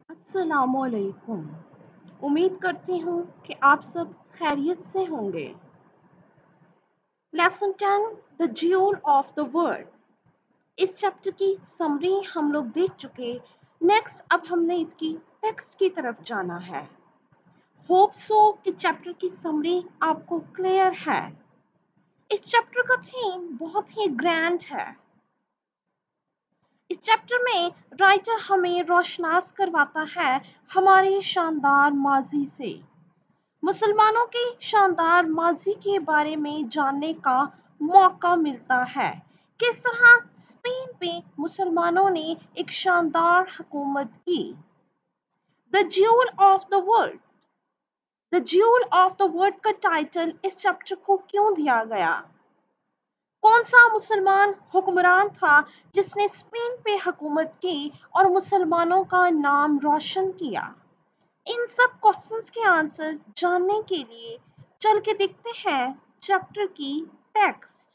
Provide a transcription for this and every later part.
अस्सलाम वालेकुम। उम्मीद करती हूँ कि आप सब खैरियत से होंगे। Lesson 10 the jewel of the word. इस चैप्टर की समरी हम लोग देख चुके। नेक्स्ट अब हमने इसकी टेक्स्ट की तरफ जाना है। होप सो कि चैप्टर की समरी आपको क्लियर है। इस चैप्टर का थीम बहुत ही ग्रैंड है। इस चैप्टर में राइटर हमें रोशनास करवाता है हमारे शानदार माजी से। मुसलमानों के शानदार माजी के बारे में जानने का मौका मिलता है। किस तरह स्पेन पे मुसलमानों ने एक शानदार हुकूमत की। The jewel of the world. The jewel of the world का टाइटल इस चैप्टर को क्यों दिया गया? कौन सा मुसलमान हुक्मरान था जिसने स्पेन पे हुकूमत की और मुसलमानों का नाम रोशन किया? इन सब क्वेश्चंस के आंसर जानने के लिए चल के देखते हैं चैप्टर की टेक्स्ट।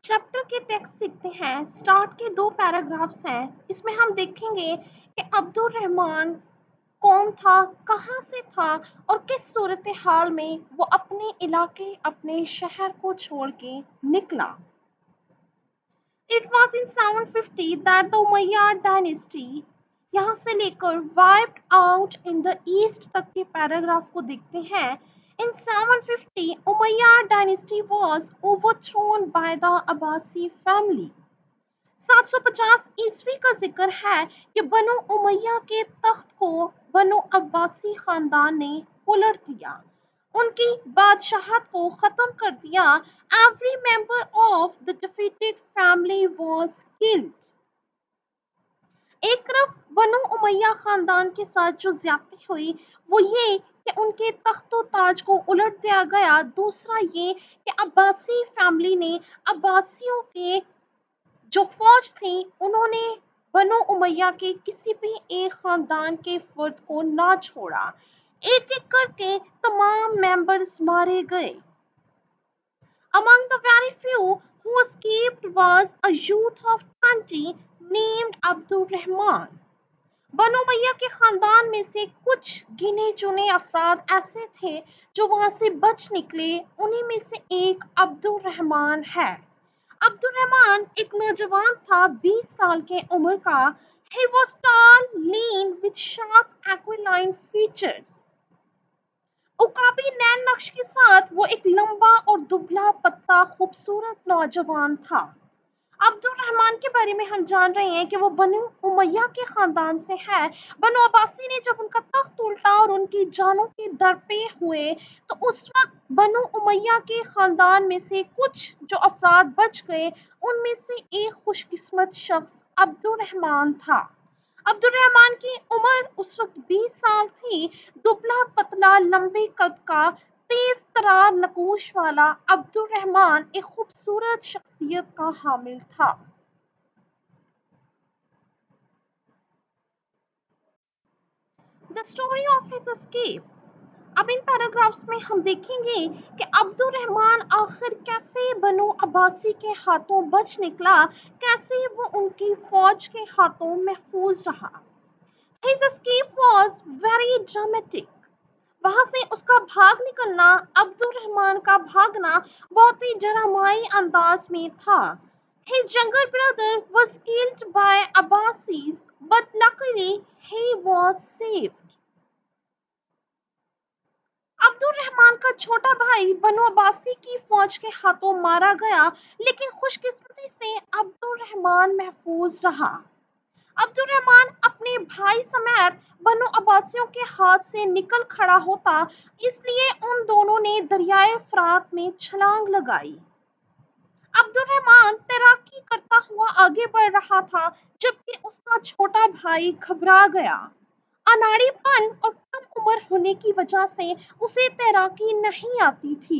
चैप्टर के टेक्स्ट देखते हैं। स्टार्ट के 2 पैराग्राफ्स हैं। इसमें हम देखेंगे कि अब्दुल रहमान कौन था, कहाँ से था और किस सूरत हाल में वो अपने इलाके, अपने शहर को छोड़ के निकला। It was in 750 that the Umayyad dynasty, यहाँ से लेकर wiped out in the east तक के पैराग्राफ को देखते हैं। In 750, Umayyad dynasty was overthrown by the Abbasi family. 750 ईस्वी का जिक्र है कि बनु उमैया के तख्त को बनु अब्बासी खानदान ने उलट दिया, उनकी बादशाहत को खत्म कर दिया। Every member of the defeated family was killed. एक तरफ बनु उमैया खानदान के साथ जो ज्यादती हुई वो ये कि उनके तख्तो ताज को उलट दिया गया। दूसरा ये कि अब्बासी फैमिली ने, अब्बासियों के जो फौज थी, उन्होंने बनु उमैया के किसी भी एक खानदान के फर्द को ना छोड़ा। एक एक करके तमाम मेंबर्स मारे गए। Among the very few who escaped was a youth of 20 named Abdul Rahman. बनु उमैया के खानदान में से कुछ गिने चुने अफराद ऐसे थे जो वहां से बच निकले। उन्हीं में से एक अब्दुल रहमान है। अब्दुल रहमान एक नौजवान था, 20 साल के उम्र का। He was tall, lean with sharp aquiline features. उकाबी नैन नक्श के साथ वो एक लंबा और दुबला पतला खूबसूरत नौजवान था। अब्दुल रहमान के बारे में हम जान रहे हैं कि वो बनु उमैया के खानदान से है। बनु अब्बासी ने जब उनका तख्त उल्टा और उनकी जानों के दरपे हुए तो उस वक्त बनु उमैया के खानदान में से कुछ जो अफराद बच गए, उनमें से एक खुशकिस्मत शख्स अब्दुल रहमान था। अब्दुल रहमान की उम्र उस वक्त 20 साल थी। दुबला पतला लंबे कद का तेज तरार नकूश वाला अब्दुल रहमान एक खूबसूरत शख्सियत का हामिल था। The story of his escape. अब इन पैराग्राफ्स में हम देखेंगे कि अब्दुल रहमान आखिर कैसे बनु अब्बासी के हाथों बच निकला, कैसे वो उनकी फौज के हाथों महफूज रहा। His escape was very dramatic. वहां से उसका भाग निकलना, अब्दुल रहमान का भागना बहुत ही ड्रामाई अंदाज में था। His younger brother was killed by Abbasis, but luckily he was saved. Abdul Rahman का छोटा भाई बनु अब्बासी की फौज के हाथों मारा गया, लेकिन खुशकिस्मती से अब्दुल रहमान महफूज रहा। अब्दुल रहमान अपने भाई समेत बनु अब्बासियों के हाथ से निकल खड़ा होता, इसलिए उन दोनों ने दरियाए फरात में छलांग लगाई। अब्दुल रहमान तैराकी करता हुआ आगे बढ़ रहा था, जबकि उसका छोटा भाई घबरा गया। अनाड़ीपन और कम उम्र होने की वजह से उसे तैराकी नहीं आती थी।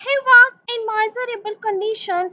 He was in miserable condition.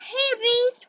He reached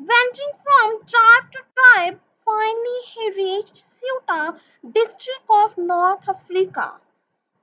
Wandering from tribe to tribe, finally he reached Ceuta, district of North Africa.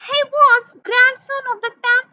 He was grandson of the 10th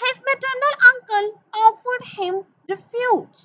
His maternal uncle offered him refuge.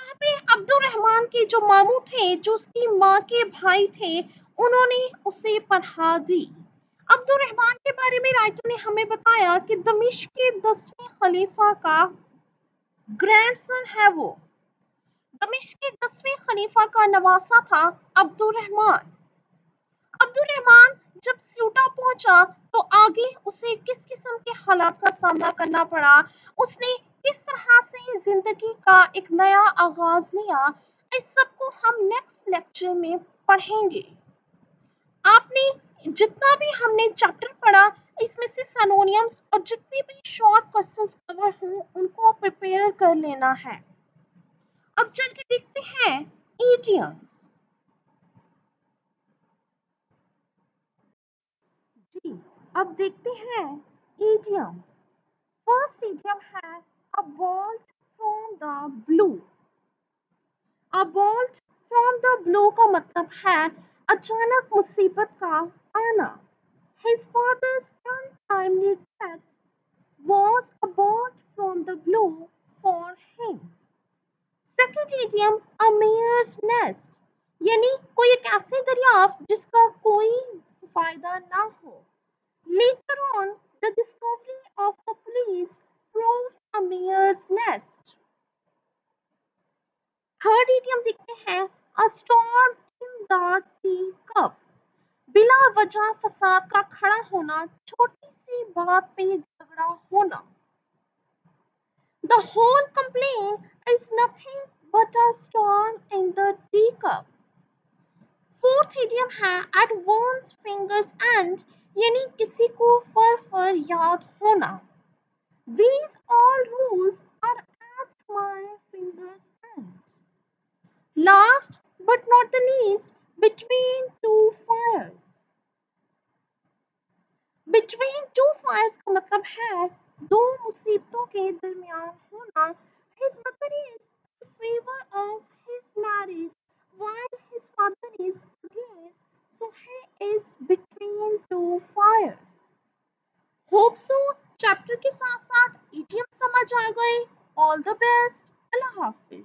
यहाँ पे अब्दुल के जो मामू थे, जो उसकी माँ के भाई थे, उन्होंने उसे पढ़ा दी। अब्दुल के बारे में राइटर ने हमें बताया कि दमिश्क के 10वें खलीफा का ग्रैंडसन है वो। दमिश्क के 10वें खलीफा का नवासा था अब्दुल जब स्यूटा पहुंचा तो आगे उसे किस किस्म के हालात का सामना करना पड़ा, उसने किस तरह से जिंदगी का एक नया आगाज लिया, इस सब को हम नेक्स्ट लेक्चर में पढ़ेंगे। आपने जितना भी हमने चैप्टर पढ़ा, इसमें से सिनोनिम्स और जितने भी शॉर्ट क्वेश्चंस कवर हों उनको प्रिपेयर कर लेना है। अब चल के देखते हैं इडियम्स। जी, अब देखते हैं इडियम्स। फर्स्ट इडियम है अ bolt from the blue। A bolt from the blue का मतलब है अचानक मुसीबत का आना। His father's untimely death was a bolt from the blue for him। Second idiom a mare's nest, यानी कोई एक ऐसी दरियाफ्त जिसका कोई फायदा ना हो। Later on, the discovery of the police proved a mare's nest। Third idiom देखते हैं a storm in the teacup। बिला वजह फसाद का खड़ा होना, छोटी सी बात पे झगड़ा होना। The whole complaint is nothing but a storm in the teacup। Fourth idiom है at one's fingers end, यानी किसी को फर याद होना। These all rules are at my fingers end। Last but not the least, between two fires। Between two fires का मतलब है दो मुसीबतों के दरमियान होना। His mother is in favor of his marriage while his father is against, so he is between two fires। Hope so chapter के साथ साथ इडियम समझ आ गए। All the best. Allah Hafiz.